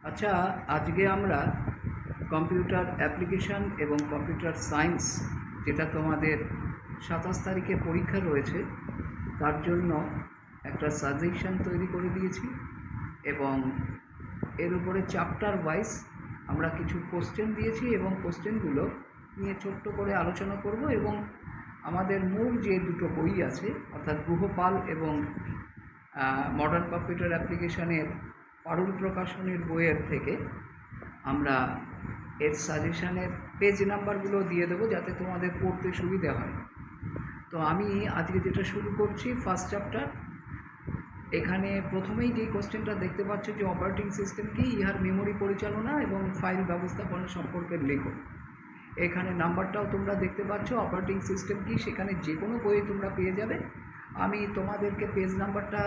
আচ্ছা, আজকে আমরা কম্পিউটার অ্যাপ্লিকেশন এবং কম্পিউটার সায়েন্স, যেটা তোমাদের 27 তারিখে পরীক্ষা রয়েছে, তার জন্য একটা সাজেশন তৈরি করে দিয়েছি এবং এর উপরে চ্যাপ্টার ওয়াইজ আমরা কিছু কোশ্চেন দিয়েছি এবং কোশ্চেনগুলো নিয়ে ছোট্ট করে আলোচনা করব এবং আমাদের মূল যে দুটো বই আছে, অর্থাৎ গুহপাল এবং মডার্ন কম্পিউটার অ্যাপ্লিকেশনের পারুল প্রকাশনীর বইয়ের থেকে আমরা এর সাজেশানের পেজ নাম্বারগুলো দিয়ে দেবো যাতে তোমাদের পড়তে সুবিধা হয়। তো আমি আজকে যেটা শুরু করছি, ফার্স্ট চ্যাপ্টার। এখানে প্রথমেই যে কোশ্চেনটা দেখতে পাচ্ছ যে অপারেটিং সিস্টেম কি, ইহার মেমোরি পরিচালনা এবং ফাইল ব্যবস্থাপনা সম্পর্কে লেখো। এখানে নাম্বারটাও তোমরা দেখতে পাচ্ছ। অপারেটিং সিস্টেম কি সেখানে যে কোনো বইয়ে তোমরা পেয়ে যাবে। আমি তোমাদেরকে পেজ নাম্বারটা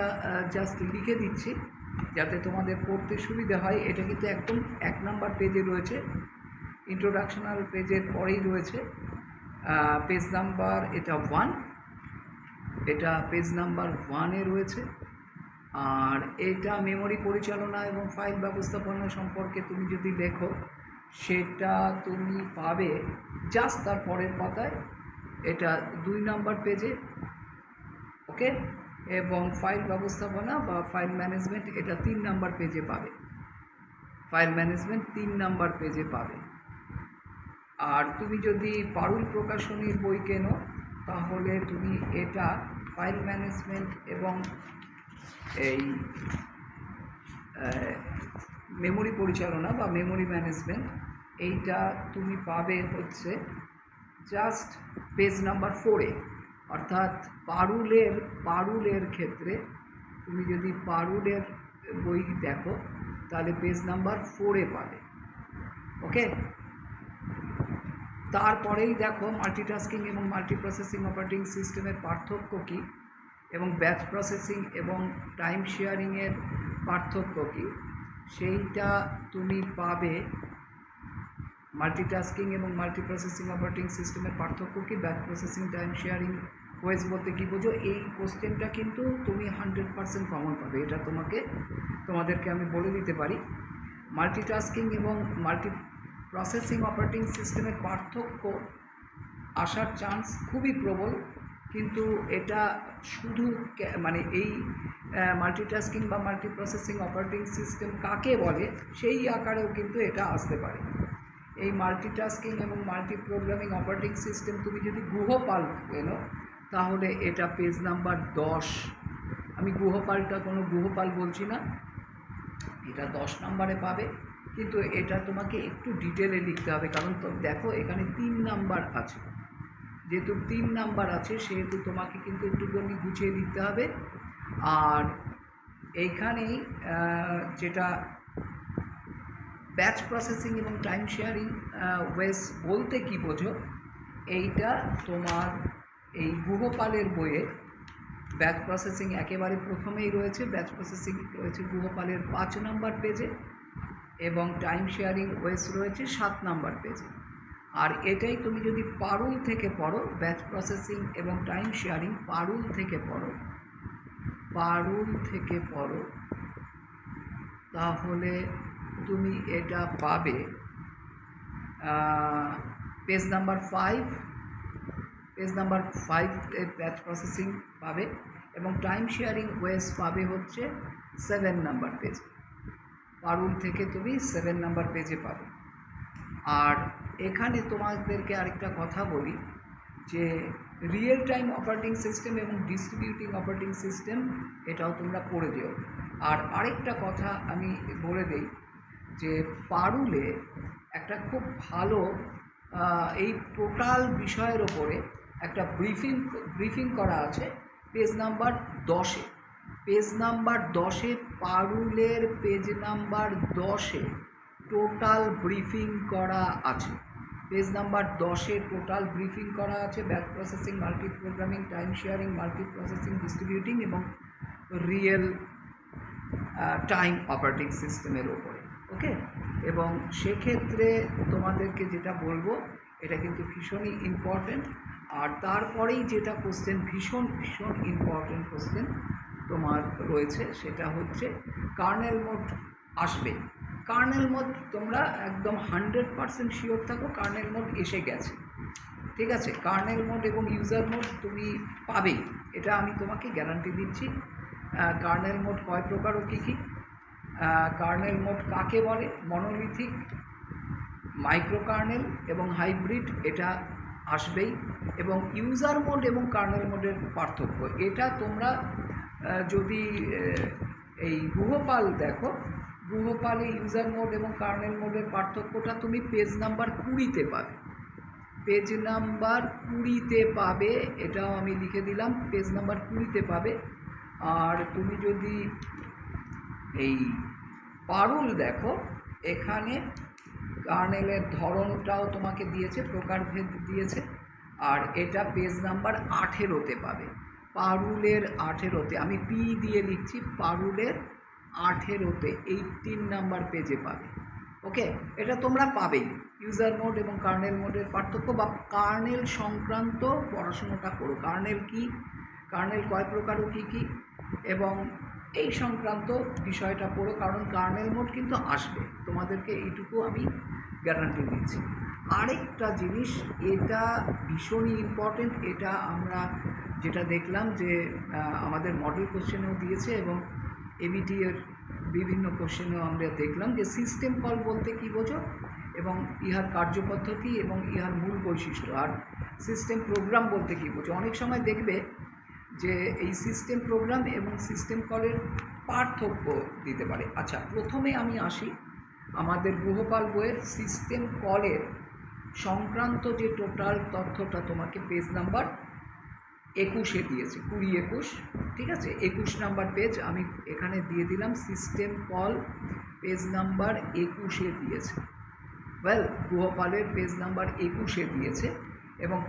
জাস্ট লিখে দিচ্ছি যাতে তোমাদের পড়তে সুবিধা হয়। এটা কিন্তু একদম 1 নাম্বার পেজে রয়েছে, ইন্ট্রোডাকশনাল পেজের পরেই রয়েছে। পেজ নাম্বার এটা 1, এটা পেজ নাম্বার 1-এ রয়েছে। আর এটা মেমোরি পরিচালনা এবং ফাইল ব্যবস্থাপনা সম্পর্কে তুমি যদি লেখো সেটা তুমি পাবে জাস্ট তার পরের পাতায়, এটা 2 নাম্বার পেজে। ওকে, এবং ফাইল ব্যবস্থাপনা বা ফাইল ম্যানেজমেন্ট এটা 3 নাম্বার পেজে পাবে। ফাইল ম্যানেজমেন্ট 3 নাম্বার পেজে পাবে। আর তুমি যদি পারুল প্রকাশনীর বই কেনো তাহলে তুমি এটা ফাইল ম্যানেজমেন্ট এবং এই মেমোরি পরিচালনা বা মেমোরি ম্যানেজমেন্ট এইটা তুমি পাবে হচ্ছে জাস্ট পেজ নাম্বার 4-এ। অর্থাৎ পারুলের ক্ষেত্রে তুমি যদি পারুলের বই দেখো তাহলে পেজ নাম্বার 4-এ পাবে। ওকে, তারপরেই দেখো মাল্টিটাস্কিং এবং মাল্টিপ্রসেসিং অপারেটিং সিস্টেমের পার্থক্য কী এবং ব্যাচ প্রসেসিং এবং টাইম শেয়ারিংয়ের পার্থক্য কী সেইটা তুমি পাবে। মাল্টিটাস্কিং এবং মাল্টিপ্রসেসিং অপারেটিং সিস্টেমের পার্থক্য কী, ব্যাচ প্রসেসিং, টাইম শেয়ারিং ওয়েজ বলতে কী বোঝো, এই কোশ্চেনটা কিন্তু তুমি 100% কমন পাবে। এটা তোমাদেরকে আমি বলে দিতে পারি। মাল্টিটাস্কিং এবং প্রসেসিং অপারেটিং সিস্টেমের পার্থক্য আসার চান্স খুবই প্রবল, কিন্তু এটা শুধু মানে এই মাল্টিটাস্কিং বা মাল্টিপ্রসেসিং অপারেটিং সিস্টেম কাকে বলে সেই আকারেও কিন্তু এটা আসতে পারে। এই মাল্টিটাস্কিং এবং মাল্টিপ্রোগ্রামিং অপারেটিং সিস্টেম তুমি যদি গুহপাল কেনো তাহলে এটা পেজ নাম্বার 10। আমি গুহপাল বলছি না, এটা 10 নাম্বারে পাবে, কিন্তু এটা তোমাকে একটু ডিটেলে লিখতে হবে কারণ তো দেখো এখানে 3 নাম্বার আছে। যেহেতু 3 নাম্বার আছে সেহেতু তোমাকে কিন্তু একটুখানি গুছিয়ে লিখতে হবে। আর এইখানেই যেটা ব্যাচ প্রসেসিং এবং টাইম শেয়ারিং ওয়েজ বলতে কী বোঝো, এইটা তোমার এই গুহপালের বইয়ে ব্যাচ প্রসেসিং একেবারে প্রথমেই রয়েছে। ব্যাচ প্রসেসিং রয়েছে গুহপালের 5 নাম্বার পেজে এবং টাইম শেয়ারিং ওয়েজ রয়েছে 7 নাম্বার পেজে। আর এটাই তুমি যদি পারুল থেকে পড়ো, ব্যাচ প্রসেসিং এবং টাইম শেয়ারিং পারুল থেকে পড়ো তাহলে তুমি এটা পাবে পেজ নাম্বার 5। পেজ নাম্বার 5-এ ব্যাচ প্রসেসিং পাবে এবং টাইম শেয়ারিং ওয়েজ পাবে হচ্ছে 7 নাম্বার পেজে। পারুল থেকে তুমি 7 নাম্বার পেজে পাবে। আর এখানে তোমাদেরকে আরেকটা কথা বলি যে রিয়েল টাইম অপারেটিং সিস্টেম এবং ডিস্ট্রিবিউটিং অপারেটিং সিস্টেম এটাও তোমরা পড়ে দিও। আর আরেকটা কথা আমি বলে দিই যে পারুলে একটা খুব ভালো এই টোটাল বিষয়ের ওপরে একটা ব্রিফিং করা আছে পেজ নাম্বার 10-এ। পেজ নাম্বার 10-এ পারুলের পেজ নাম্বার 10-এ টোটাল ব্রিফিং করা আছে। পেজ নাম্বার 10-এ টোটাল ব্রিফিং করা আছে batch processing, multi programming, time sharing, multi processing, distributing এবং রিয়েল টাইম অপারেটিং সিস্টেমের ওপরে। ওকে, এবং সেক্ষেত্রে তোমাদেরকে যেটা বলবো এটা কিন্তু ভীষণই ইম্পর্টেন্ট। আর তারপরেই যেটা কোশ্চেন ভীষণ ইম্পর্টেন্ট কোশ্চেন তোমার রয়েছে সেটা হচ্ছে কার্নেল মোড আসবে। কার্নেল মোড তোমরা একদম 100% শিওর থাকো, কার্নেল মোড এসে গেছে। ঠিক আছে, কার্নেল মোড এবং ইউজার মোড তুমি পাবেই, এটা আমি তোমাকে গ্যারান্টি দিচ্ছি। কার্নেল মোড কয় প্রকার ও কী কী, কার্নেল মোড কাকে বলে, মনোলিথিক, মাইক্রো কার্নেল এবং হাইব্রিড, এটা আসবেই। এবং ইউজার মোড এবং কার্নেল মোডের পার্থক্য, এটা তোমরা যদি এই গুহপাল দেখো, গুহপালে ইউজার মোড এবং কার্নেল মোডের পার্থক্যটা তুমি পেজ নাম্বার 20-তে পাবে, পেজ নাম্বার 20-তে পাবে, এটাও আমি লিখে দিলাম, পেজ নাম্বার 20-তে পাবে। আর তুমি যদি এই পারুল দেখো, এখানে কার্নেলের ধরনটাও তোমাকে দিয়েছে, প্রকারভেদ দিয়েছে, আর এটা পেজ নাম্বার 18-তে পাবে, পারুলের 18-তে, আমি পি দিয়ে লিখছি, পারুলের 18-তে 18 নাম্বার পেজে পাবে। ওকে, এটা তোমরা পাবেই। ইউজার মোড এবং কার্নেল মোডের পার্থক্য বা কার্নেল সংক্রান্ত পড়াশোনাটা করো, কার্নেল কি, কার্নেল কয় প্রকার ও কী কী, এবং এই সংক্রান্ত বিষয়টা পড়ো, কারণ কার্নেল মোড কিন্তু আসবে, তোমাদেরকে এইটুকু আমি গ্যারান্টি দিচ্ছি। আরেকটা জিনিস, এটা ভীষণই ইম্পর্টেন্ট, এটা আমরা যেটা দেখলাম যে আমাদের মডেল কোশ্চেনেও দিয়েছে এবং এবিটি এর বিভিন্ন কোশ্চেনেও আমরা দেখলাম যে সিস্টেম কল বলতে কী বোঝো এবং ইহার কার্যপদ্ধতি এবং ইহার মূল বৈশিষ্ট্য, আর সিস্টেম প্রোগ্রাম বলতে কী বোঝো। অনেক সময় দেখবে যে এই সিস্টেম প্রোগ্রাম এবং সিস্টেম কলের পার্থক্য দিতে পারে। আচ্ছা, প্রথমে আমি আসি আমাদের গুহপাল বইয়ের সিস্টেম কলের সংক্রান্ত যে টোটাল তথ্যটা তোমাকে পেজ নাম্বার 21-এ দিয়েছে, 20-21, ঠিক আছে, 21 নাম্বার পেজ আমি এখানে দিয়ে দিলাম, সিস্টেম কল পেজ নাম্বার 21-এ দিয়েছে। ওয়েল, গুহপালের পেজ নাম্বার 21-এ দিয়েছে এবং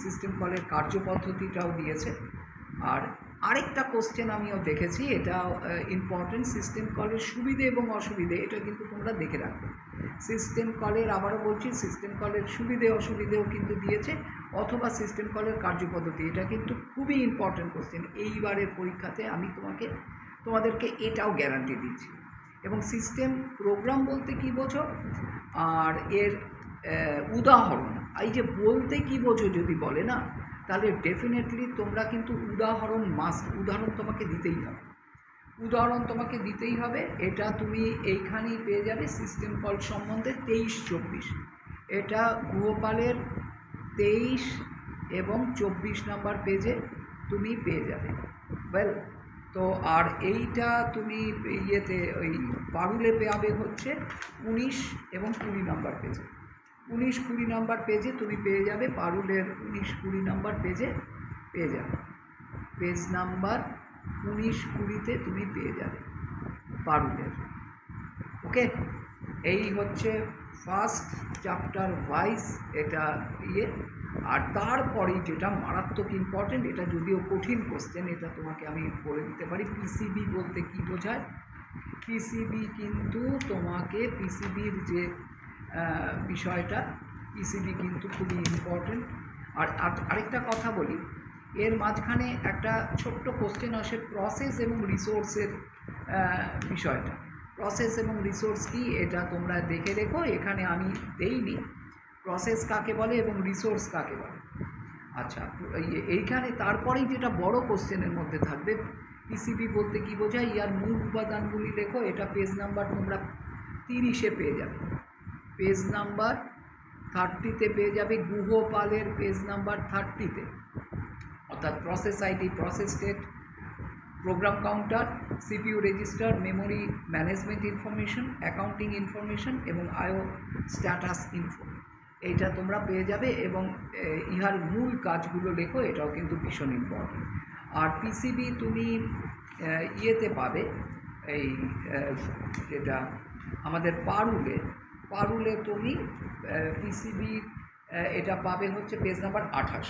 সিস্টেম কলের কার্যপদ্ধতিটাও দিয়েছে। আর আরেকটা কোশ্চেন আমিও দেখেছি, এটা ইম্পর্টেন্ট, সিস্টেম কলের সুবিধে এবং অসুবিধে, এটা কিন্তু তোমরা দেখে রাখবে। সিস্টেম কলের, আবারও বলছি, সিস্টেম কলের সুবিধে অসুবিধেও কিন্তু দিয়েছে, অথবা সিস্টেম কলের কার্যপদ্ধতি, এটা কিন্তু খুবই ইম্পর্টেন্ট কোশ্চেন এইবারের পরীক্ষাতে, আমি তোমাদেরকে এটাও গ্যারান্টি দিচ্ছি। এবং সিস্টেম প্রোগ্রাম বলতে কী বোঝো আর এর উদাহরণ, এই যে বলতে কী বোঝো যদি বলে না, তাহলে ডেফিনেটলি তোমরা কিন্তু উদাহরণ মাস্ট, উদাহরণ তোমাকে দিতেই হবে, উদাহরণ তোমাকে দিতেই হবে। এটা তুমি এইখানেই পেয়ে যাবে, সিস্টেম কল সম্বন্ধে 23-24, এটা গুহপালের 23 এবং 24 নাম্বার পেজে তুমি পেয়ে যাবে। ওয়েল, তো আর এইটা তুমি ইয়েতে ওই পারুলে পাবে হচ্ছে 19 এবং 20 নাম্বার পেজে, 19-20 নাম্বার পেজে তুমি পেয়ে যাবে, পারুলের 19-20 নাম্বার পেজে পেয়ে যাবে, পেজ নাম্বার 19-20-তে তুমি পেয়ে যাবে পারুলের। ওকে, এই হচ্ছে ফার্স্ট চ্যাপ্টার ওয়াইজ এটা ইয়ে। আর তারপরেই যেটা মারাত্মক ইম্পর্টেন্ট, এটা যদিও কঠিন কোশ্চেন, এটা তোমাকে আমি বলে দিতে পারি, পিসিবি বলতে কী বোঝায়। পিসিবি কিন্তু তোমাকে, পিসিবির যে বিষয়টা, পিসিবি কিন্তু খুবই ইম্পর্টেন্ট। আর আরেকটা কথা বলি, এর মাঝখানে একটা ছোট্ট কোশ্চেন আসে প্রসেস এবং রিসোর্সের বিষয়টা। প্রসেস এবং রিসোর্স কি, এটা তোমরা দেখে রেখো, এখানে আমি দেইনি প্রসেস কাকে বলে এবং রিসোর্স কাকে বলে। আচ্ছা, এইখানে তারপরেই যেটা বড় কোশ্চেনের মধ্যে থাকবে, পিসিবি বলতে কী বোঝায়, ইয়ার মূল উপাদানগুলি লেখো, এটা পেজ নাম্বার তোমরা 30-এ পেয়ে যাবে, পেজ নাম্বার 30-তে পেয়ে যাবে, গুহপালের পেজ নাম্বার 30-তে, অর্থাৎ process ID, process state, program counter, CPU register, memory management information, accounting information এবং আইও স্ট্যাটাস ইনফো, এইটা তোমরা পেয়ে যাবে। এবং ইহার মূল কাজগুলো লেখো, এটাও কিন্তু ভীষণ ইম্পর্টেন্ট। আর পিসিবি তুমি ইয়েতে পাবে, এই যেটা আমাদের পারুলে তুমি পিসিবি এটা পাবে হচ্ছে পেজ নাম্বার 28,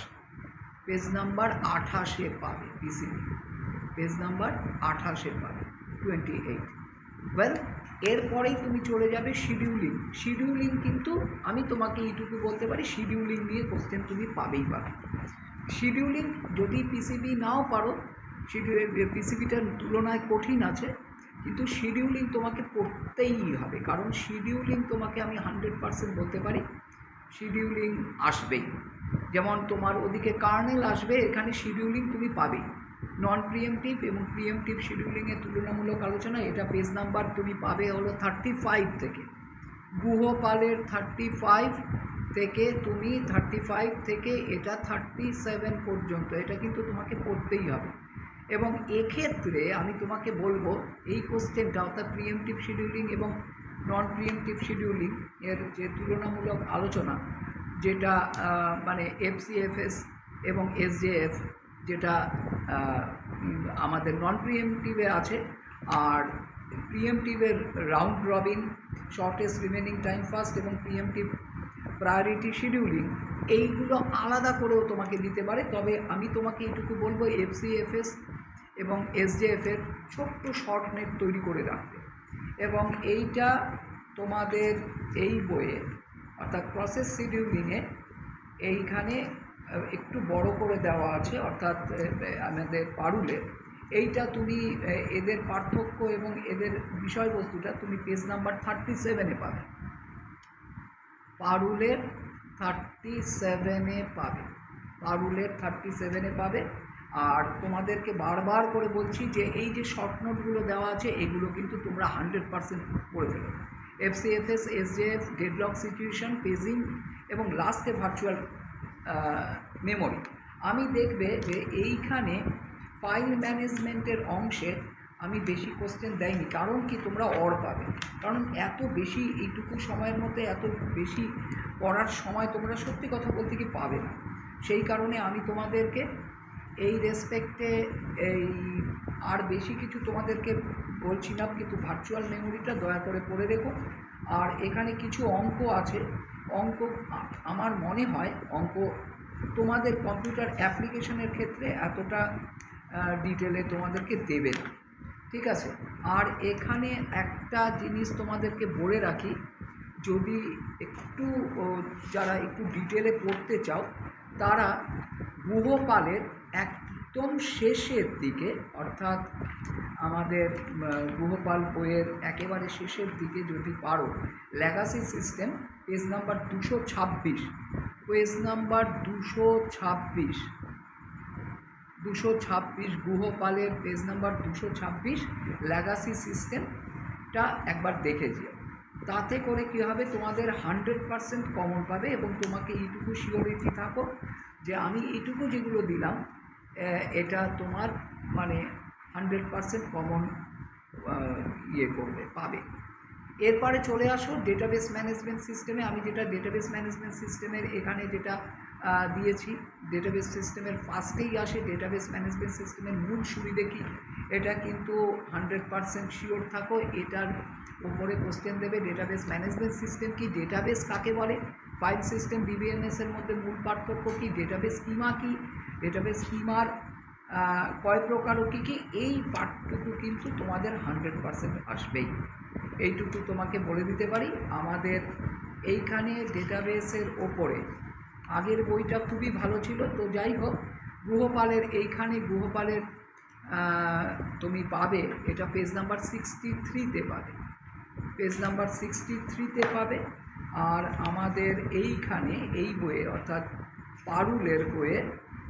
পেজ নাম্বার 28-এ পাবে পিসিবি, পেজ নাম্বার 28-এ পাবে 28। ওয়েল, এরপরেই তুমি চলে যাবে শিডিউলিং। শিডিউলিং কিন্তু আমি তোমাকে এইটুকু বলতে পারি, শিডিউলিং নিয়ে কোশ্চেন তুমি পাবেই পাবে। শিডিউলিং যদি পিসিবি নাও পারো, পিসিবিটার তুলনায় কঠিন আছে, কিন্তু শিডিউলিং তোমাকে পড়তেই হবে, কারণ শিডিউলিং তোমাকে আমি 100% বলতে পারি শিডিউলিং আসবেই। যেমন তোমার ওদিকে কার্নেল আসবে, এখানে শিডিউলিং তুমি পাবেই। নন প্রিএমটিভ এবং প্রিএমটিভ শিডিউলিংয়ের তুলনামূলক আলোচনা, এটা পেজ নাম্বার তুমি পাবে হলো 35 থেকে। গুহপালের 35 থেকে তুমি 35 থেকে এটা 37 পর্যন্ত, এটা কিন্তু তোমাকে পড়তেই হবে। এবং এক্ষেত্রে আমি তোমাকে বলবো এই কোশ্চেনটা অর্থাৎ প্রিএমটিভ শিডিউলিং এবং নন প্রিএমটিভ শিডিউলিং এর যে তুলনামূলক আলোচনা, যেটা মানে এফসিএফএস এবং এসজেএফ, যেটা আমাদের নন প্রিএমটিভে আছে, আর প্রিএমটিভের round robin, shortest remaining time first এবং প্রিএমটিভ প্রায়োরিটি শিডিউলিং, এইগুলো আলাদা করেও তোমাকে দিতে পারে। তবে আমি তোমাকে এইটুকু বলবো এফসিএফএস এবং এসজেএফের ছোট্ট শর্ট নেট তৈরি করে রাখতে। এবং এইটা তোমাদের এই বইয়ে অর্থাৎ প্রসেস শিডিউলিংয়ে এইখানে একটু বড় করে দেওয়া আছে, অর্থাৎ আমাদের পারুলে এইটা তুমি এদের পার্থক্য এবং এদের বিষয়বস্তুটা তুমি পেজ নাম্বার 37-এ পাবে, পারুলের 37-এ পাবে, পারুলের 37-এ পাবে। আর তোমাদেরকে বারবার করে বলছি যে এই যে শর্ট নোটগুলো দেওয়া আছে এগুলো কিন্তু তোমরা 100% পড়ে ফেলো। এফসিএফএস, এসজেএফ, ডেডলক সিচুয়েশন, পেজিং এবং লাস্টে ভার্চুয়াল মেমোরি। আমি দেখবে যে এইখানে ফাইল ম্যানেজমেন্টের অংশে আমি বেশি কোশ্চেন দেয়নি, কারণ কি তোমরা পাবে, কারণ এত বেশি এইটুকু সময়ের মধ্যে এত বেশি পড়ার সময় তোমরা সত্যি কথা বলতে কি পাবে না। সেই কারণে আমি তোমাদেরকে এই রেসপেক্টে এই আর বেশি কিছু তোমাদেরকে বলছি না, কিন্তু ভার্চুয়াল মেমোরিটা দয়া করে পড়ে রেখো। আর এখানে কিছু অঙ্ক আছে, অঙ্ক আমার মনে হয় অঙ্ক তোমাদের কম্পিউটার অ্যাপ্লিকেশনের ক্ষেত্রে এতটা ডিটেলে তোমাদেরকে দেবে না, ঠিক আছে। আর এখানে একটা জিনিস তোমাদেরকে বলে রাখি, যদি একটু যারা একটু ডিটেলে পড়তে চাও তারা গুহপালের একদম শেষের দিকে, অর্থাৎ আমাদের গুহপাল বইয়ের একেবারে শেষের দিকে যদি পারো, legacy system page number 226, page number 226 গুহপালের পেজ নাম্বার 226 লেগাসি সিস্টেমটা একবার দেখে যেও। তাতে করে কী হবে, তোমাদের 100% কমন পাবে। এবং তোমাকে এইটুকু শিওরিটি থাকো যে আমি এইটুকু যেগুলো দিলাম এটা তোমার মানে 100% কমন করবে, পাবে। এরপরে চলে আসো ডেটাবেস ম্যানেজমেন্ট সিস্টেমে। আমি যেটা ডেটাবেস ম্যানেজমেন্ট সিস্টেমের এখানে যেটা দিয়েছি, ডেটাবেস সিস্টেমের ফার্স্টেই আসে ডেটাবেস ম্যানেজমেন্ট সিস্টেমের মূল সুবিধে কী, এটা কিন্তু 100% শিওর থাকো, এটার উপরে কোশ্চেন দেবে। ডেটাবেস ম্যানেজমেন্ট সিস্টেম কি, ডেটাবেস কাকে বলে, ফাইল সিস্টেম ডিবিএমএসের মধ্যে মূল পার্থক্য কী, ডেটাবেস স্কিমা কী, ডেটাবেস স্কিমার কয় প্রকার ও কী কী, এই পার্টটুকু কিন্তু তোমাদের 100% আসবেই। এইটুকু তোমাকে বলে দিতে পারি। আমাদের এইখানে ডেটাবেসের ওপরে আগের বইটা খুবই ভালো ছিল, তো যাই হোক গুহপালের এইখানে গুহপালের তুমি পাবে, এটা পেজ নাম্বার 63-তে পাবে, পেজ নাম্বার 63-তে পাবে। আর আমাদের এইখানে এই বইয়ে অর্থাৎ পারুলের বইয়ে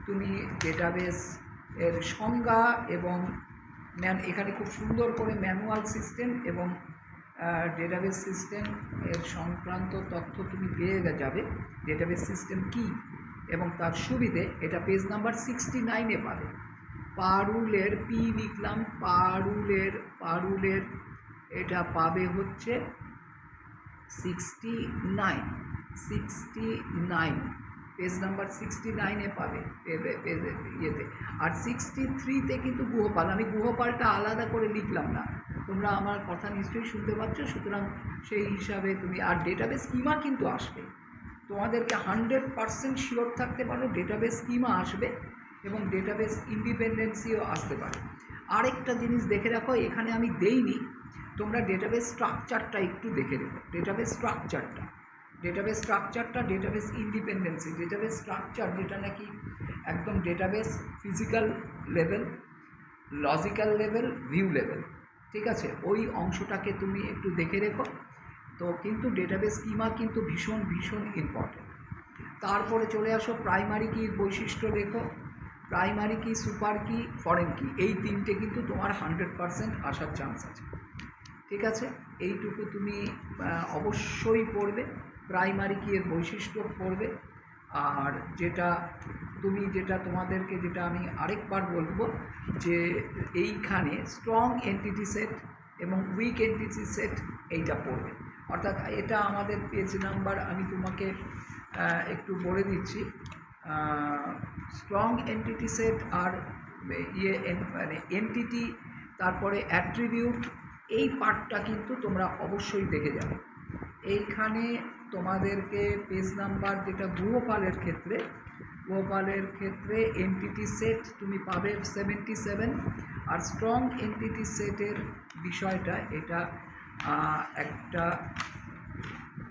তুমি ডেটাবেস এর সংজ্ঞা এবং এখানে খুব সুন্দর করে ম্যানুয়াল সিস্টেম এবং ডেটাবেস সিস্টেম এর সংক্রান্ত তথ্য তুমি পেয়ে যাবে। ডেটাবেস সিস্টেম কি এবং তার সুবিধে, এটা পেজ নাম্বার 69-এ পাবে। পারুলের পি লিখলাম, পারুলের এটা পাবে হচ্ছে 69, পেজ নাম্বার 69-এ পাবে ইয়েতে। আর 63-তে কিন্তু গুহপাল, আমি গুহপালটা আলাদা করে লিখলাম না, তোমরা আমার কথা নিশ্চয়ই শুনতে পাচ্ছ, সুতরাং সেই হিসাবে তুমি। আর ডেটাবেস স্কিমা কিন্তু আসবে, তোমাদেরকে 100% শিওর থাকতে পারো ডেটাবেস স্কিমা আসবে এবং ডেটাবেস ইন্ডিপেন্ডেন্সিও আসতে পারে। আরেকটা জিনিস দেখে রাখো, এখানে আমি দেইনি, তোমরা ডেটাবেস স্ট্রাকচারটা একটু দেখে নেবো। ডেটাবেস স্ট্রাকচারটা, ডেটাবেস ইন্ডিপেন্ডেন্সি, ডেটাবেস স্ট্রাকচার যেটা নাকি একদম database physical level, logical level, view level, ঠিক আছে, ওই অংশটাকে তুমি একটু দেখে রেখো। তো কিন্তু ডেটাবেস স্কিমা কিন্তু ভীষণ ভীষণ ইম্পর্টেন্ট। তারপরে চলে আসো প্রাইমারি কির বৈশিষ্ট্য লেখো। প্রাইমারি কি, সুপার কি, ফরেন কি, এই তিনটে কিন্তু তোমার 100% আসার চান্স আছে। ঠিক আছে, এইটুকু তুমি অবশ্যই পড়বে। প্রাইমারি কি এর বৈশিষ্ট্য পড়বে। আর যেটা তোমাদেরকে যেটা আমি আরেকবার বলবো, যে এইখানে স্ট্রং এন্টিটি সেট এবং উইক এন্টিটি সেট এইটা পড়বে। অর্থাৎ এটা আমাদের পেজ নাম্বার, আমি তোমাকে একটু বলে দিচ্ছি। স্ট্রং এন্টিটি সেট আর মানে এন্টিটি, তারপরে অ্যাট্রিবিউট, এই পার্টটা কিন্তু তোমরা অবশ্যই দেখে যাবে। এইখানে তোমাদেরকে পেজ নাম্বার যেটা গৃহপালের ক্ষেত্রে এন্টিটি সেট তুমি পাবে 77। আর স্ট্রং এন্টিটি সেটের বিষয়টা এটা একটা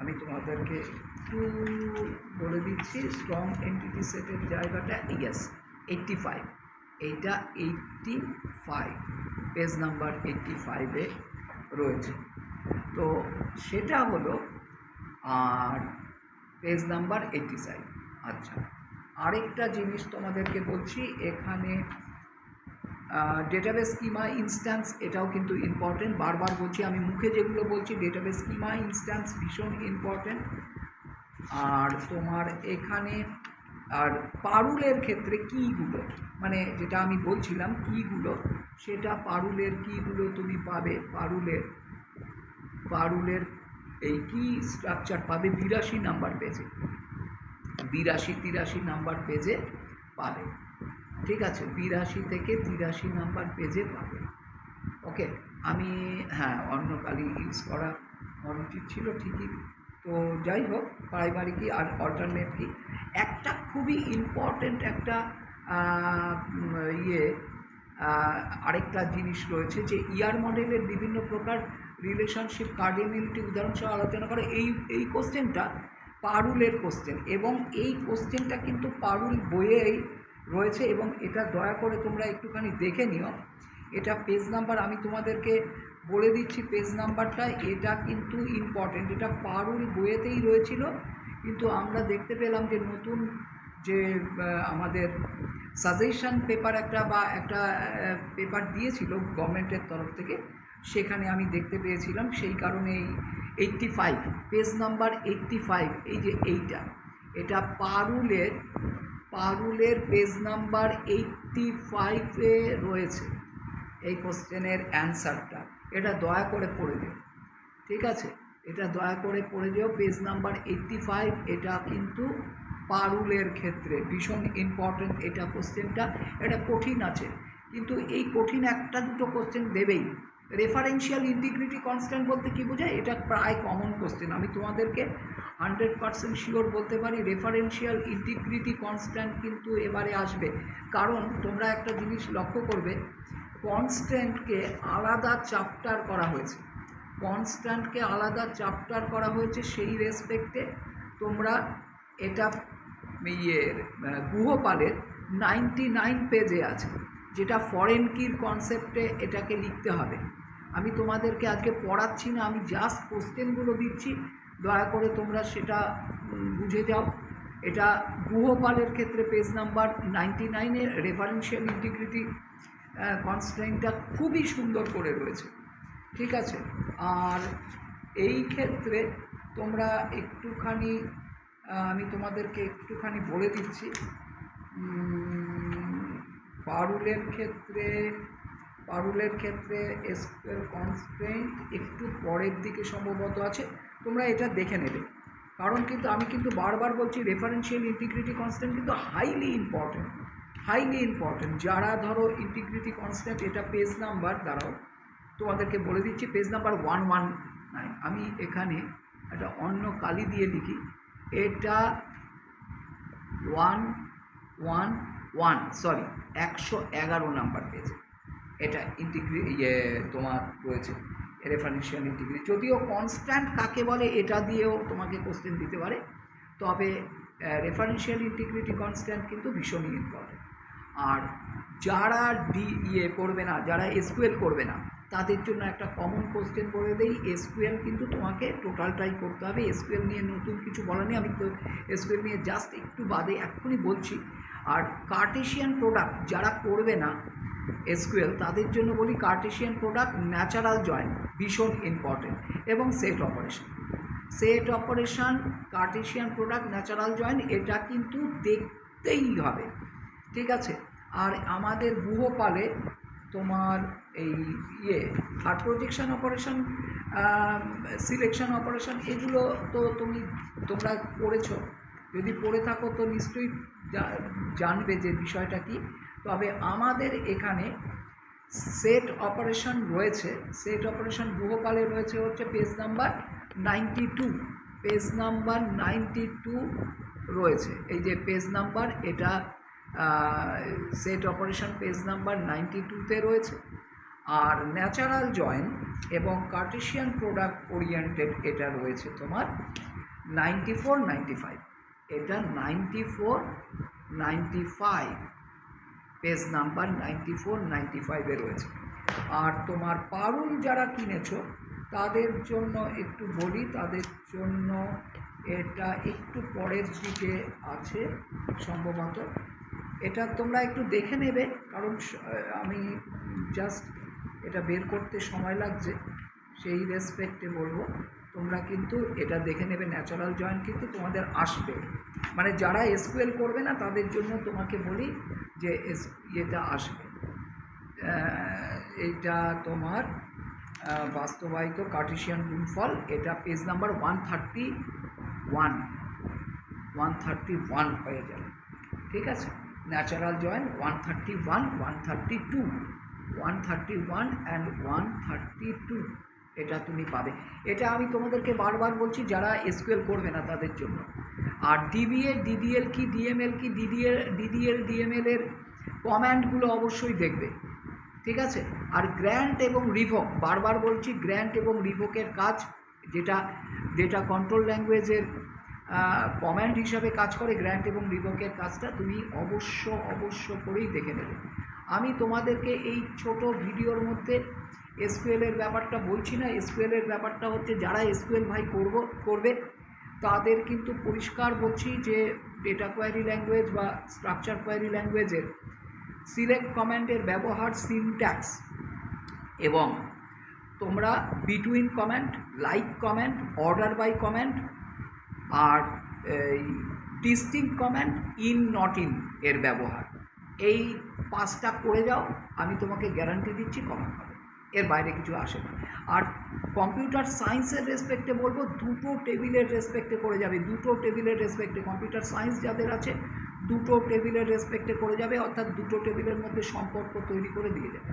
আমি তোমাদেরকে একটু বলে দিচ্ছি। স্ট্রং এন্টিটি সেটের জায়গাটা 85, এইটা 85, পেজ নাম্বার 85-এ রয়েছে। তো সেটা হলো, আর পেজ নাম্বার 87। আচ্ছা, আরেকটা জিনিস তোমাদেরকে বলছি, এখানে ডেটাবেস স্কিমা ইনস্ট্যান্স, এটাও কিন্তু ইম্পর্টেন্ট। বারবার বলছি, আমি মুখে যেগুলো বলছি, ডেটাবেস স্কিমা ইনস্ট্যান্স ভীষণ ইম্পর্টেন্ট। আর তোমার এখানে আর পারুলের ক্ষেত্রে কীগুলো, মানে যেটা আমি বলছিলাম কীগুলো, সেটা পারুলের কীগুলো তুমি পাবে। পারুলের এই কি স্ট্রাকচার পাবে 82 নাম্বার পেজে, 82-83 নাম্বার পেজে পাবে। ঠিক আছে, 82 থেকে 83 নাম্বার পেজে পাবে। ওকে, আমি অন্য কালি ইউজ করা উচিত ছিল ঠিকই। তো যাই হোক, প্রাইমারি কি আর অল্টারনেট কি, একটা খুবই ইম্পর্টেন্ট একটা আরেকটা জিনিস রয়েছে, যে ইয়ার মডেলের বিভিন্ন প্রকার রিলেশনশিপ কার্ডিনালিটি উদাহরণসহ আলোচনা করে। এই কোশ্চেনটা পারুলের কোশ্চেন, এবং এই কোশ্চেনটা কিন্তু পারুল বইয়েই রয়েছে, এবং এটা দয়া করে তোমরা একটুখানি দেখে নিও। এটা পেজ নাম্বার আমি তোমাদেরকে বলে দিচ্ছি, পেজ নাম্বারটা, এটা কিন্তু ইম্পর্টেন্ট। এটা পারুল বইয়েতেই রয়েছিল, কিন্তু আমরা দেখতে পেলাম যে নতুন যে আমাদের সাজেশন পেপার একটা পেপার দিয়েছিল গভর্নমেন্টের তরফ থেকে, সেখানে আমি দেখতে পেয়েছিলাম, সেই কারণে এই 85, পেজ নাম্বার 85, এই যে এটা পারুলের পেজ নাম্বার 85-এ রয়েছে এই কোশ্চেনের অ্যান্সারটা। এটা দয়া করে পড়ে দিও, ঠিক আছে, এটা দয়া করে পড়ে যেও। পেজ নাম্বার 85, এটা কিন্তু পারুলের ক্ষেত্রে ভীষণ ইম্পর্টেন্ট। এটা কোশ্চেনটা, এটা কঠিন আছে, কিন্তু এই কঠিন একটা দুটো কোশ্চেন দেবেই। রেফারেন্সিয়াল ইন্টিগ্রিটি কনস্ট্যান্ট বলতে কী বোঝায়, এটা প্রায় কমন কোশ্চেন। আমি তোমাদেরকে 100% শিওর বলতে পারি, রেফারেন্সিয়াল ইন্টিগ্রিটি কনস্ট্যান্ট কিন্তু এবারে আসবে। কারণ তোমরা একটা জিনিস লক্ষ্য করবে, কনস্ট্যান্টকে আলাদা চ্যাপ্টার করা হয়েছে, সেই রেসপেক্টে তোমরা এটা গুহপালের 99 পেজে আছে, যেটা ফরেন কির কনসেপ্টে এটাকে লিখতে হবে। আমি তোমাদেরকে আজকে পড়াচ্ছি না, আমি জাস্ট কোশ্চেনগুলো দিচ্ছি, দয়া করে তোমরা সেটা বুঝে যাও। এটা গুহপালের ক্ষেত্রে পেজ নাম্বার 99-এ রেফারেন্সিয়াল ইন্টিগ্রিটি কনস্ট্যান্টটা খুবই সুন্দর করে রয়েছে, ঠিক আছে। আর এই ক্ষেত্রে তোমরা একটুখানি, আমি তোমাদেরকে একটুখানি বলে দিচ্ছি, পারুলের ক্ষেত্রে এসকিউএল কনস্ট্রেন্ট একটু পরের দিকে সম্ভবত আছে, তোমরা এটা দেখে নেবে। কারণ কিন্তু আমি কিন্তু বারবার বলছি, রেফারেন্সিয়াল ইন্টিগ্রিটি কনস্ট্যান্ট কিন্তু হাইলি ইম্পর্টেন্ট। যারা ধরো ইন্টিগ্রিটি কনস্ট্যান্ট, এটা পেজ নাম্বার, দাঁড়াও তোমাদেরকে বলে দিচ্ছি, পেজ নাম্বার 119। আমি এখানে একটা অন্য কালি দিয়ে লিখি, এটা 111 নাম্বার পেজে এটা তোমার রয়েছে রেফারেন্সিয়াল ইন্টিগ্রিটি। যদিও কনস্ট্যান্ট কাকে বলে এটা দিয়েও তোমাকে কোশ্চেন দিতে পারে, তবে রেফারেন্সিয়াল ইন্টিগ্রিটি কনস্ট্যান্ট কিন্তু ভীষণই ইম্পর্টেন্ট। আর যারা করবে না, যারা এসকিউএল করবে না, তাদের জন্য একটা কমন কোশ্চেন বলে দেই। এসকিউএল কিন্তু তোমাকে টোটালটাই করতে হবে। এসকিউএল নিয়ে নতুন কিছু বলা নেই, আমি তো এসকিউএল নিয়ে জাস্ট একটু বাদে এক্ষুনি বলছি। আর কার্টেশিয়ান প্রোডাক্ট যারা করবে না এসকিউএল তাদের জন্য বলি, কার্টেশিয়ান প্রোডাক্ট, ন্যাচারাল জয়েন্ট ভীষণ ইম্পর্টেন্ট, এবং set operation, Kardashian product, natural joint, এটা কিন্তু দেখতেই হবে, ঠিক আছে। আর আমাদের গুহপালে তোমার এই heart projection operation, selection operation, এগুলো তো তোমরা পড়েছো। যদি পড়ে থাকো তো নিশ্চয়ই জানবে যে বিষয়টা কি। তবে আমাদের এখানে সেট অপারেশন রয়েছে, সেট অপারেশন গুহপালে রয়েছে হচ্ছে পেজ নাম্বার 92, পেজ নাম্বার 92 রয়েছে। এই যে পেজ নাম্বার, এটা সেট অপারেশন পেজ নাম্বার 92-তে রয়েছে। আর ন্যাচারাল জয়েন্ট এবং কার্টেশিয়ান প্রোডাক্ট ওরিয়েন্টেড এটা রয়েছে তোমার 94, 95, এটা 94, 95, পেজ নাম্বার 94, 95-এ রয়েছে। আর তোমার পারুল যারা কিনেছো তাদের জন্য একটু বলি, তাদের জন্য এটা একটু পরের দিকে আছে সম্ভবত। এটা তোমরা একটু দেখে নেবে, কারণ আমি জাস্ট এটা বের করতে সময় লাগছে, সেই রেসপেক্টে বলবো তোমরা কিন্তু এটা দেখে নেবে। ন্যাচারাল জয়েন্ট কিন্তু তোমাদের আসবে, মানে যারা এসকিউএল করবে না তাদের জন্য তোমাকে বলি যে এটা আসবে। এইটা তোমার বাস্তবায়িত কার্টেশিয়ান গুণফল, এটা পেজ নাম্বার 131 হয়ে যাবে, ঠিক আছে। ন্যাচারাল জয়েন্ট 131, 132, 131 অ্যান্ড 132, এটা তুমি পাবে। এটা আমি তোমাদেরকে বারবার বলছি যারা এসকিউএল করবে না তাদের জন্য। আর ডিডিএল কি, ডিএমএল কি, ডিএমএল এর কমান্ডগুলো অবশ্যই দেখবে, ঠিক আছে। আর গ্র্যান্ট এবং রিভোক, বারবার বলছি, গ্র্যান্ট এবং রিভোকের কাজ, যেটা কন্ট্রোল ল্যাঙ্গুয়েজের কমান্ড হিসাবে কাজ করে, গ্র্যান্ট এবং রিভোকের কাজটা তুমি অবশ্য করেই দেখে নেবে। আমি তোমাদেরকে এই ছোট ভিডিওর মধ্যে এসকিউএলের ব্যাপারটা বলছি না। এসকিউএলের ব্যাপারটা হচ্ছে যারা এসকিউএল ভাই করবে তাদের কিন্তু পরিষ্কার বলছি যে ডেটা কোয়ারি ল্যাঙ্গুয়েজ বা স্ট্রাকচার কোয়ারি ল্যাঙ্গুয়েজের সিলেক্ট কমান্ডের ব্যবহার, সিনট্যাক্স, এবং তোমরা between command, like command, order by command, আর এই distinct command, in not in এর ব্যবহার, এই 5টা করে যাও, আমি তোমাকে গ্যারান্টি দিচ্ছি কমন হবে, এর বাইরে কিছু আসে না। আর কম্পিউটার সায়েন্সের রেসপেক্টে বলবো, দুটো টেবিলের রেসপেক্টে করে যাবে, দুটো টেবিলের রেসপেক্টে। কম্পিউটার সায়েন্স যাদের আছে দুটো টেবিলের রেসপেক্টে করে যাবে, অর্থাৎ দুটো টেবিলের মধ্যে সম্পর্ক তৈরি করে দিয়ে যাবে।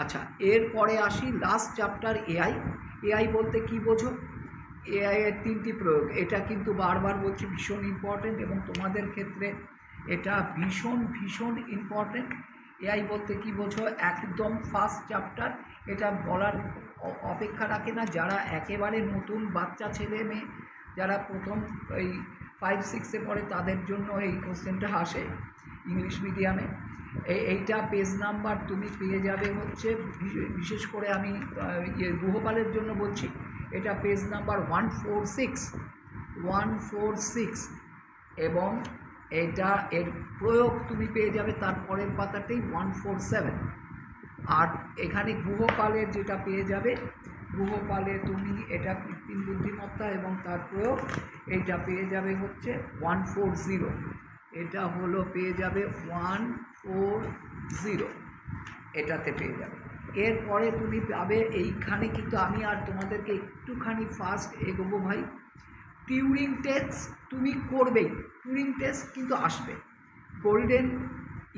আচ্ছা, এরপরে আসি লাস্ট চ্যাপ্টার, এআই বলতে কি বোঝো? এআই এর 3টি প্রয়োগ, এটা কিন্তু বারবার বলছি ভীষণ ইম্পর্টেন্ট, এবং তোমাদের ক্ষেত্রে এটা ভীষণ ইম্পর্টেন্ট। এআই বলতে কি বোঝো, একদম ফার্স্ট চ্যাপ্টার, এটা বলার অপেক্ষা রাখে না। যারা একেবারে নতুন বাচ্চা ছেলে মেয়ে, যারা প্রথম এই 5-6-এ পড়ে, তাদের জন্য এই কোশ্চেনটা আসে ইংলিশ মিডিয়ামে। এইটা পেজ নাম্বার তুমি পেয়ে যাবে হচ্ছে, বিশেষ করে আমি গুহপালের জন্য বলছি, এটা পেজ নাম্বার 146, এবং এটা এর প্রয়োগ তুমি পেয়ে যাবে তারপরের পাতাতেই 147। আর এখানে গুহপালের যেটা পেয়ে যাবে, গুহপালে তুমি এটা কৃত্রিম বুদ্ধিমত্তা এবং তার প্রয়োগ, এইটা পেয়ে যাবে হচ্ছে 140, এটা হলো পেয়ে যাবে 140, এটাতে পেয়ে যাবে। এরপরে তুমি পাবে এইখানে, কিন্তু আমি আর তোমাদেরকে একটুখানি ফাস্ট এগোবো ভাই। টিউরিং টেস্ট তুমি করবেই, টিউরিং টেস্ট কিন্তু আসবে। গোল্ডেন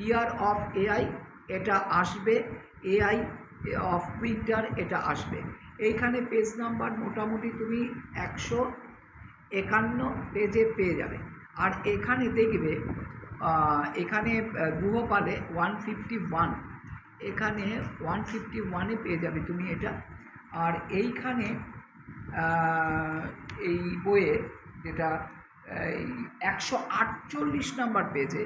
ইয়ার অফ এআই, এটা আসবে। এআই অফ উইন্টার, এটা আসবে। এইখানে পেজ নাম্বার মোটামুটি তুমি 151 পেজে পেয়ে যাবে। আর এখানে দেখবে, এখানে গুহপালে 151, এখানে 151-এ পেয়ে যাবে তুমি এটা। আর এইখানে এই বইয়ে যেটা 148 নাম্বার পেজে,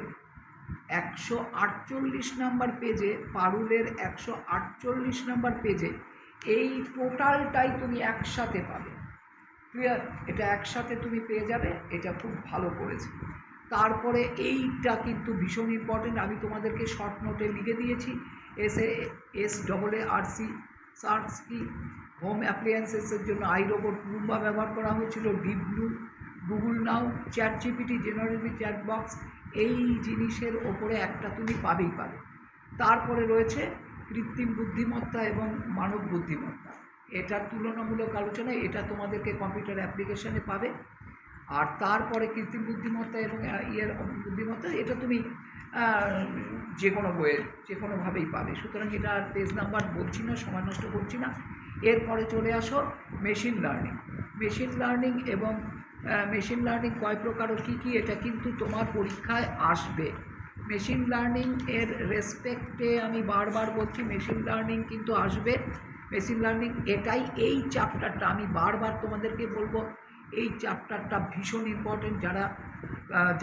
148 নম্বর পেজে, পারুলের 148 নম্বর পেজে এই টোটালটাই তুমি একসাথে পাবে। ক্লিয়ার? এটা একসাথে তুমি পেয়ে যাবে, এটা খুব ভালো করেছে। তারপরে এইটা কিন্তু ভীষণ ইম্পর্টেন্ট, আমি তোমাদেরকে শর্ট নোটে লিখে দিয়েছি। SAARC সার্চ কি, হোম অ্যাপ্লায়েন্সেসের জন্য আইরোবট রুম্বা ব্যবহার করা হয়েছিল, deep blue, Google now, chat GPT, generative chat box, এই জিনিসের ওপরে একটা তুমি পাবেই পাবে। তারপরে রয়েছে কৃত্রিম বুদ্ধিমত্তা এবং মানব বুদ্ধিমত্তা, এটার তুলনামূলক আলোচনা, এটা তোমাদেরকে কম্পিউটার অ্যাপ্লিকেশনে পাবে। আর তারপরে কৃত্রিম বুদ্ধিমত্তা এবং বুদ্ধিমত্তা, এটা তুমি যে কোনো বইয়ের যে কোনোভাবেই পাবে। সুতরাং এটা আর পেজ নাম্বার বলছি না, সময় নষ্ট করছি না। এরপরে চলে আসো মেশিন লার্নিং। মেশিন লার্নিং এবং মেশিন লার্নিং কয় প্রকার ও কী কী, এটা কিন্তু তোমার পরীক্ষায় আসবে। মেশিন লার্নিং এর রেসপেক্টে আমি বারবার বলছি, মেশিন লার্নিং কিন্তু আসবে। মেশিন লার্নিং এটাই, এই চ্যাপ্টারটা আমি বারবার তোমাদেরকে বলবো, এই চ্যাপ্টারটা ভীষণ ইম্পর্টেন্ট।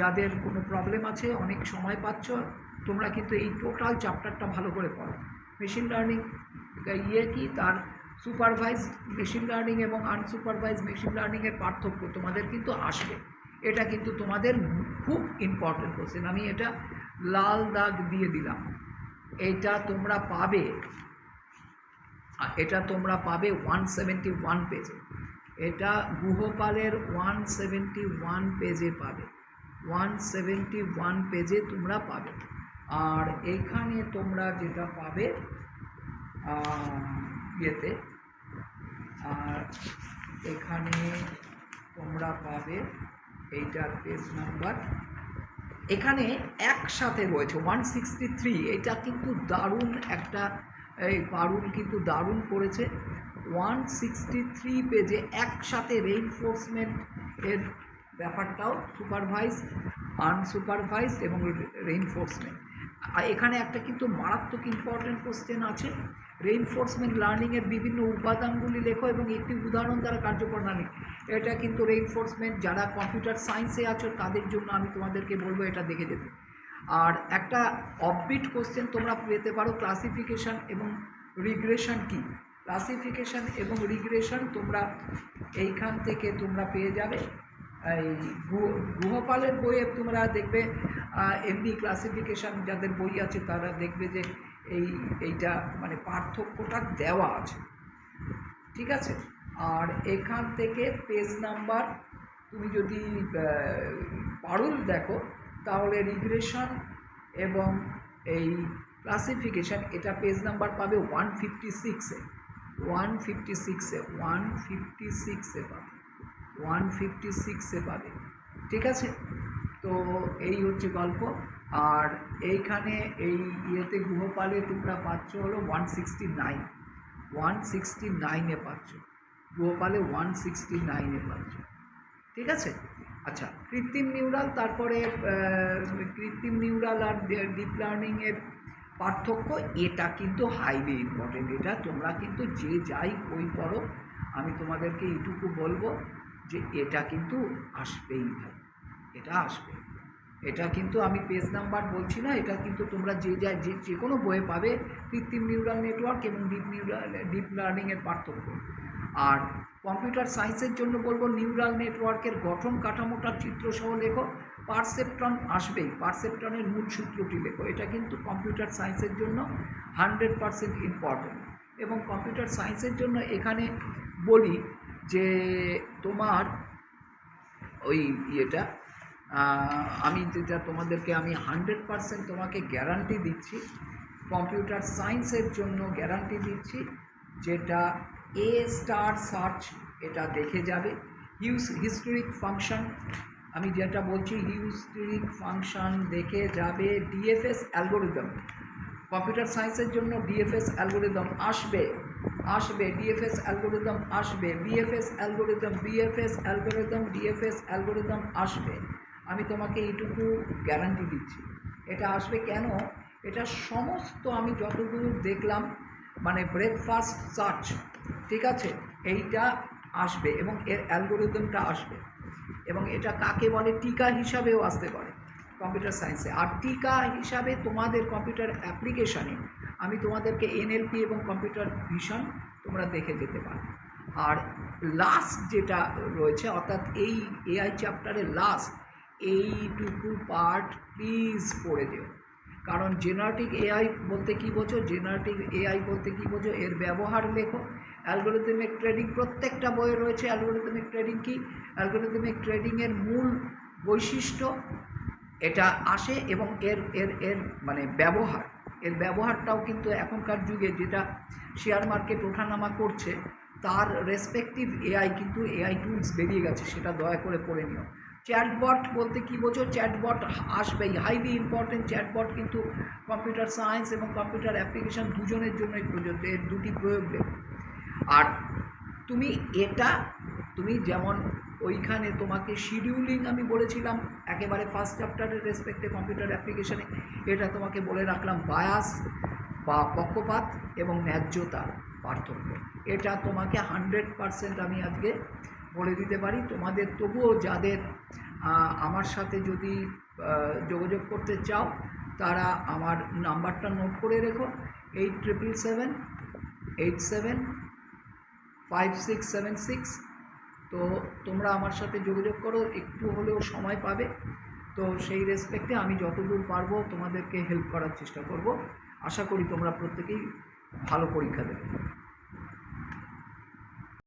যাদের কোনো প্রবলেম আছে, অনেক সময় পাচ্ছ, তোমরা কিন্তু এই টোটাল চ্যাপ্টারটা ভালো করে পড়ো। মেশিন লার্নিং কি, তার সুপারভাইজ মেশিন লার্নিং এবং আনসুপারভাইজ মেশিন লার্নিংয়ের পার্থক্য তোমাদের কিন্তু আসবে। এটা কিন্তু তোমাদের খুব ইম্পর্টেন্ট কোশ্চেন, আমি এটা লাল দাগ দিয়ে দিলাম। এটা তোমরা পাবে 171 পেজে, এটা গুহপালের 171 পেজে পাবে, 171 পেজে তোমরা পাবে। আর এইখানে তোমরা যেটা পাবে আর এখানে তোমরা পাবে এইটার পেজ নাম্বার, এখানে একসাথে রয়েছে 163। এটা কিন্তু দারুণ একটা, এই পারুল কিন্তু দারুণ করেছে। 163 পেজে একসাথে রেইনফোর্সমেন্ট এর ব্যাপারটাও, সুপারভাইজ, আনসুপারভাইজ এবং রেইনফোর্সমেন্ট। আর এখানে একটা কিন্তু মারাত্মক ইম্পর্টেন্ট কোশ্চেন আছে, রেইনফোর্সমেন্ট লার্নিংয়ের বিভিন্ন উপাদানগুলি লেখো এবং একটি উদাহরণ দ্বারা কার্যপ্রণালী। এটা কিন্তু রেইনফোর্সমেন্ট যারা কম্পিউটার সায়েন্সে আছো তাদের জন্য আমি তোমাদেরকে বলবো এটা দেখে যেতে। আর একটা অফবিট কোশ্চেন তোমরা পেতে পারো, ক্লাসিফিকেশন এবং রিগ্রেশন কি। ক্লাসিফিকেশন এবং রিগ্রেশন তোমরা এইখান থেকে তোমরা পেয়ে যাবে। এই গুহপালের বইয়ে তোমরা দেখবে এমনি ক্লাসিফিকেশন যাদের বই আছে তারা দেখবে যে এইটা মানে পার্থক্যটা দেওয়া আছে, ঠিক আছে। আর এখান থেকে পেজ নাম্বার তুমি যদি পারুল দেখো তাহলে রিগ্রেশন এবং এই ক্লাসিফিকেশন, এটা পেজ নাম্বার পাবে 156-এ, 156-এ পাবে, 156-এ পাবে, ঠিক আছে। তো এই হচ্ছে গল্প। আর এইখানে এই ইয়েতে গুহপালে তোমরা পাচ্ছ হলো 169-এ পাচ্ছ, গুহপালে 169-এ পাচ্ছ, ঠিক আছে। আচ্ছা, কৃত্রিম নিউরাল, তারপরে কৃত্রিম নিউরাল আর ডিপ লার্নিংয়ের পার্থক্য, এটা কিন্তু হাইলি ইম্পর্টেন্ট। এটা তোমরা কিন্তু যে যাই বই পড়ো, আমি তোমাদেরকে এইটুকু বলবো যে এটা কিন্তু আসবেই ভাই, এটা আসবে। এটা কিন্তু আমি পেজ নাম্বার বলছি না, এটা কিন্তু তোমরা যে কোনো বইয়ে পাবে কৃত্রিম নিউরাল নেটওয়ার্ক এবং ডিপ লার্নিংয়ের পার্থক্য। আর কম্পিউটার সায়েন্সের জন্য বলবো নিউরাল নেটওয়ার্কের গঠন কাঠামোটার চিত্রসহ লেখো, পারসেপ্ট্রন আসবেই, পারসেপ্ট্রনের মূল সূত্রটি লেখো। এটা কিন্তু কম্পিউটার সায়েন্সের জন্য 100% ইম্পর্টেন্ট। এবং কম্পিউটার সায়েন্সের জন্য এখানে বলি যে তোমার ওই ইয়েটা আমি যেটা তোমাদেরকে আমি 100% তোমাকে গ্যারান্টি দিচ্ছি, কম্পিউটার সায়েন্সের জন্য গ্যারান্টি দিচ্ছি, যেটা A* সার্চ, এটা দেখে যাবে। হিস্টোরিক ফাংশন, আমি যেটা বলছি হিস্টোরিক ফাংশন দেখে যাবে। ডিএফএস অ্যালগোরিদম, কম্পিউটার সায়েন্সের জন্য ডিএফএস অ্যালগোরিদম আসবে, ডিএফএস অ্যালগোরিদম আসবে, ডিএফএস অ্যালগোরিদম আসবে। আমি তোমাকে এইটুকু গ্যারান্টি দিচ্ছি, এটা আসবে। কেন? এটা সমস্ত আমি যতদূর দেখলাম, মানে ব্রেকফাস্ট সার্চ, ঠিক আছে, এইটা আসবে এবং এর অ্যালগোরিদমটা আসবে। এবং এটা কাকে বলে, টিকা হিসাবেও আসতে পারে। কম্পিউটার সায়েন্সে। আর টিকা হিসাবে তোমাদের কম্পিউটার অ্যাপ্লিকেশানে আমি তোমাদেরকে এনএলপি এবং কম্পিউটার ভিশন তোমরা দেখে যেতে পারো। আর লাস্ট যেটা রয়েছে, অর্থাৎ এই এআই চ্যাপ্টারের লাস্ট এইটুকু পার্ট প্লিজ পড়ে দিও। কারণ জেনারেটিভ এআই বলতে কী বোঝো, জেনারেটিভ এআই বলতে কী বোঝো, এর ব্যবহার লেখো। অ্যালগরিদমিক ট্রেডিং প্রত্যেকটা বইয়ে রয়েছে। অ্যালগরিদমিক ট্রেডিং কি, অ্যালগরিদমিক ট্রেডিংয়ের মূল বৈশিষ্ট্য এটা আসে, এবং এর এর এর মানে এর ব্যবহারটাও কিন্তু এখনকার যুগে যেটা শেয়ার মার্কেট ওঠানামা করছে তার রেসপেক্টিভ এআই কিন্তু এআই টুলস বেরিয়ে গেছে, সেটা দয়া করে পড়ে নিও। চ্যাটবট বলতে কী বোঝো, চ্যাটবট আসবেই, হাইলি ইম্পর্টেন্ট। চ্যাটবট কিন্তু কম্পিউটার সায়েন্স এবং কম্পিউটার অ্যাপ্লিকেশন দুজনের জন্যই প্রযোজ্য, এর দুটি প্রয়োগ দেখো। আর তুমি যেমন ওইখানে তোমাকে শিডিউলিং আমি বলেছিলাম একেবারে ফার্স্ট চ্যাপ্টারের রেসপেক্টে কম্পিউটার অ্যাপ্লিকেশনে, এটা তোমাকে বলে রাখলাম বায়াস বা পক্ষপাত এবং ন্যায্যতার পার্থক্য। এটা তোমাকে 100% আমি আজকে বলে দিতে পারি। তোমাদের তবুও যাদের আমার সাথে যদি যোগাযোগ করতে চাও তারা আমার নাম্বারটা নোট করে রেখো, 8777875676। তো তোমরা আমার সাথে যোগাযোগ করো, একটু হলেও সময় পাবে। তো সেই রেসপেক্টে আমি যতদূর পারবো তোমাদেরকে হেল্প করার চেষ্টা করব। আশা করি তোমরা প্রত্যেকেই ভালো পরীক্ষা দেবে।